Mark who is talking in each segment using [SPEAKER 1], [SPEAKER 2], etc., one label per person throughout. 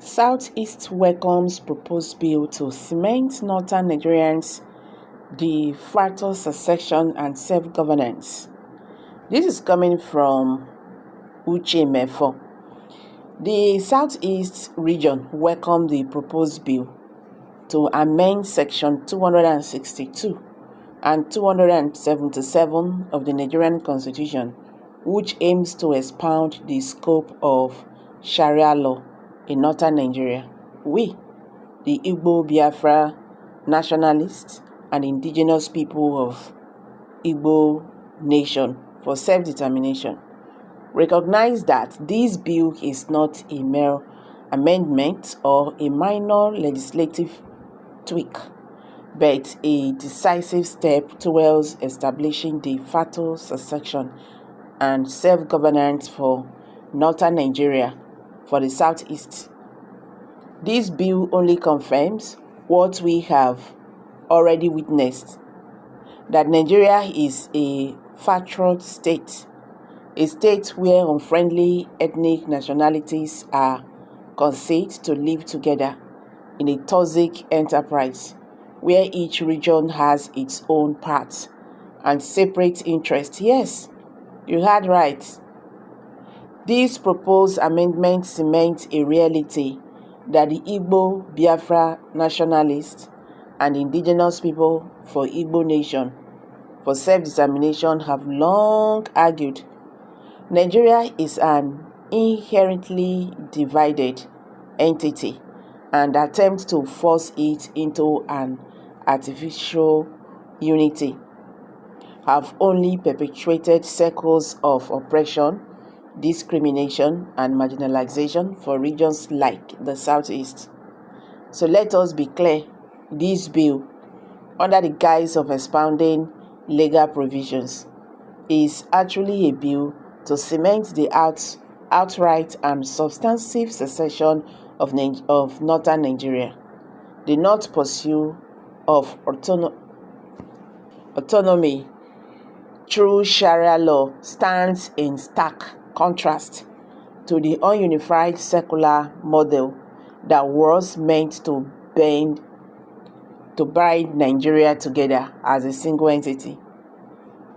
[SPEAKER 1] Southeast welcomes proposed bill to cement northern Nigerians de facto secession and self-governance. This is coming from Uche Mefo. The Southeast region welcomed the proposed bill to amend Section 262 and 277 of the Nigerian Constitution, which aims to expound the scope of Sharia law in northern Nigeria. We, the Igbo Biafra nationalists and indigenous people of Igbo nation for self-determination, recognize that this bill is not a mere amendment or a minor legislative tweak, but a decisive step towards establishing de facto secession and self-governance for northern Nigeria for the Southeast. This bill only confirms what we have already witnessed, that Nigeria is a fractured state, a state where unfriendly ethnic nationalities are conceived to live together in a toxic enterprise, where each region has its own parts and separate interests. Yes, you heard right. This proposed amendment cements a reality that the Igbo Biafra nationalists and indigenous people for Igbo nation for self-determination have long argued. Nigeria is an inherently divided entity, and attempts to force it into an artificial unity have only perpetuated cycles of oppression, discrimination, and marginalization for regions like the Southeast. So let us be clear, this bill, under the guise of expounding legal provisions, is actually a bill to cement the outright and substantive secession of northern Nigeria. The North pursuit of autonomy through Sharia law stands in stark contrast to the ununified secular model that was meant to bind Nigeria together as a single entity.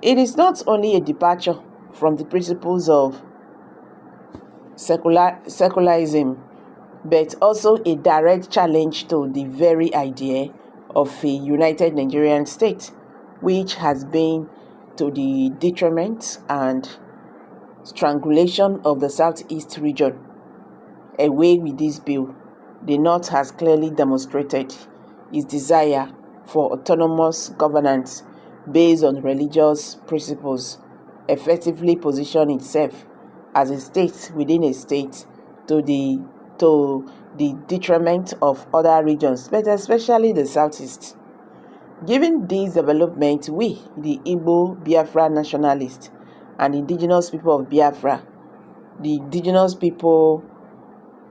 [SPEAKER 1] It is not only a departure from the principles of secularism, but also a direct challenge to the very idea of a united Nigerian state, which has been to the detriment and strangulation of the Southeast region. Away with this bill, the North has clearly demonstrated its desire for autonomous governance based on religious principles, effectively position itself as a state within a state to the detriment of other regions, but especially the Southeast. Given these developments, we, the Igbo Biafra nationalists and indigenous people of Biafra, the indigenous people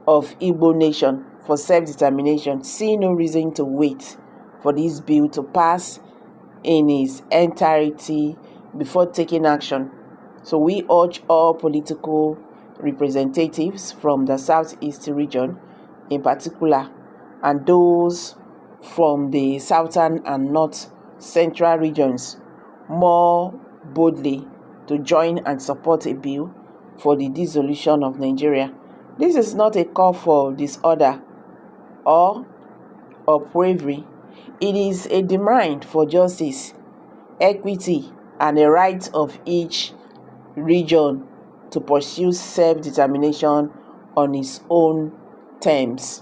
[SPEAKER 1] of Igbo nation for self-determination, see no reason to wait for this bill to pass in its entirety before taking action. So we urge all political representatives from the Southeast region in particular, and those from the southern and north central regions, more boldly to join and support a bill for the dissolution of Nigeria. This is not a call for disorder or bravery. It is a demand for justice, equity, and the right of each region to pursue self-determination on its own terms.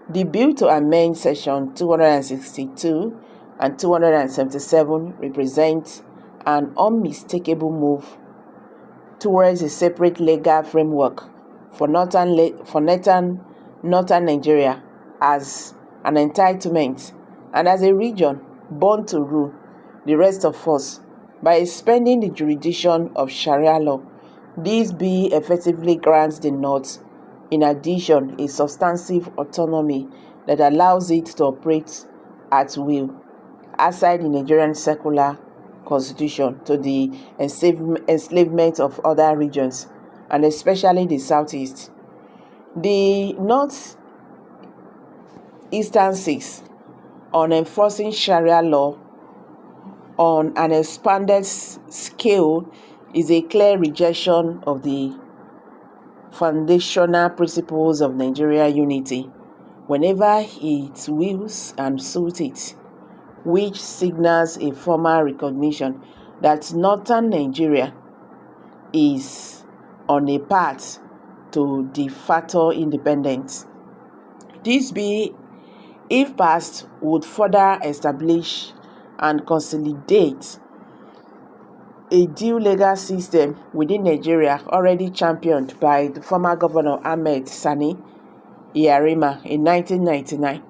[SPEAKER 1] The bill to amend Section 262 and 277 represents an unmistakable move towards a separate legal framework for northern Nigeria as an entitlement and as a region born to rule the rest of us by expanding the jurisdiction of Sharia law. This bill effectively grants the North, in addition, a substantive autonomy that allows it to operate at will outside the Nigerian secular constitution to the enslavement of other regions, and especially the Southeast. The North instances on enforcing Sharia law on an expanded scale is a clear rejection of the foundational principles of Nigeria unity whenever it wills and suits it, which signals a formal recognition that northern Nigeria is on a path to de facto independence. This bill, if passed, would further establish and consolidate a due legal system within Nigeria already championed by the former Governor Ahmed Sani Iyarima in 1999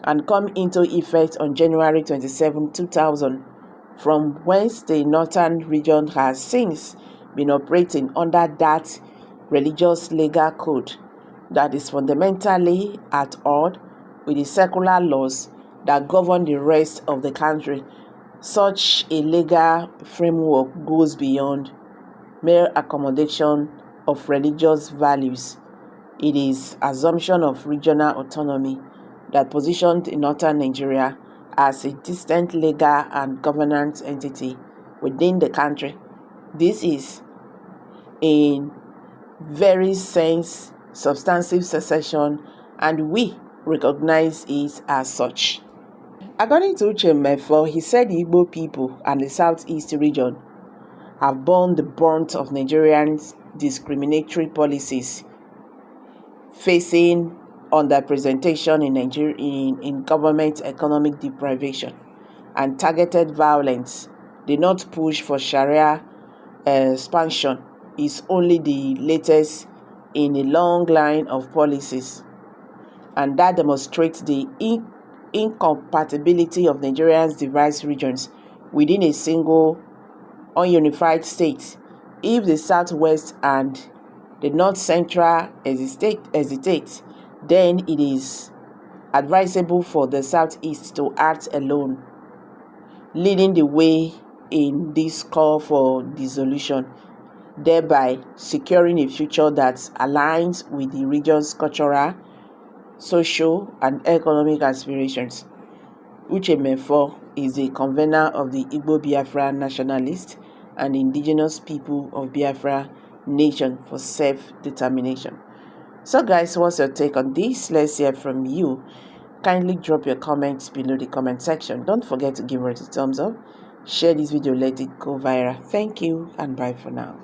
[SPEAKER 1] and come into effect on January 27, 2000, from whence the northern region has since been operating under that religious legal code that is fundamentally at odds with the secular laws that govern the rest of the country. Such a legal framework goes beyond mere accommodation of religious values. It is assumption of regional autonomy that positioned northern Nigeria as a distinct legal and governance entity within the country. This is, in very sense, substantive secession, and we recognize it as such. According to Uche Mefo, he said the Igbo people and the southeast region have borne the brunt of Nigerians' discriminatory policies, facing underrepresentation in government economic deprivation and targeted violence. The North push for Sharia expansion is only the latest in a long line of policies, and that demonstrates the incompatibility of Nigeria's diverse regions within a single ununified state. If the Southwest and the North Central hesitate, then it is advisable for the Southeast to act alone, leading the way in this call for dissolution, thereby securing a future that aligns with the region's cultural, social, and economic aspirations. Uche Mefo is the convener of the Igbo Biafra Nationalist and Indigenous People of Biafra Nation for Self-Determination. So guys, what's your take on this? Let's hear from you. Kindly drop your comments below the comment section. Don't forget to give us a thumbs up. Share this video, let it go viral. Thank you and bye for now.